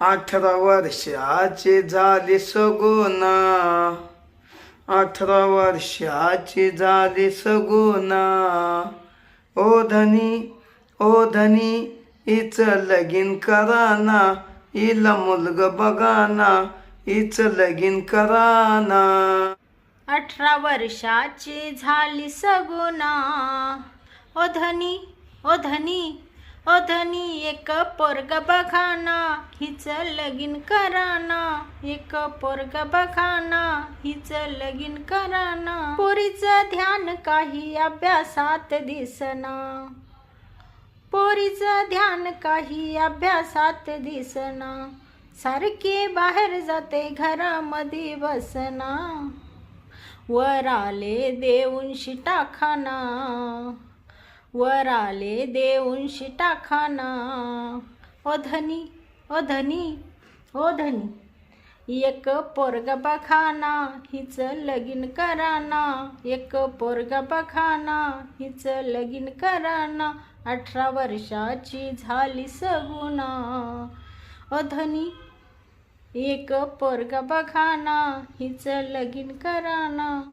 18 वर्षाची झाली सगुना, 18 वर्षाची झाली सगुना. ओ धनी हिचं लगीन कराना, हिला मुलगा बघाना, हिचं लगीन कराना. 18 वर्षाची झाली सगुना. ओ धनी एक पोरग बघाना, हिचं लगीन कराना. एक पोरग बघाना, हिचं लगीन कराना. पोरीचं ध्यान काही अभ्यासात दिसना, पोरीचं ध्यान काही अभ्यासात दिसना. सारखी बाहेर जाते घरामध्ये बसना. वर आले देऊनशी टाकाना, वर आले देऊनशी टाकाना. ओ धनी एक पोरग बघाना, हिचं लगीन कराना. एक पोरग बघाना, हिचं लगीन कराना. 18 वर्षाची झाली सगुना. ओ धनी एक पोरग बघाना, हिचं लगीन कराना.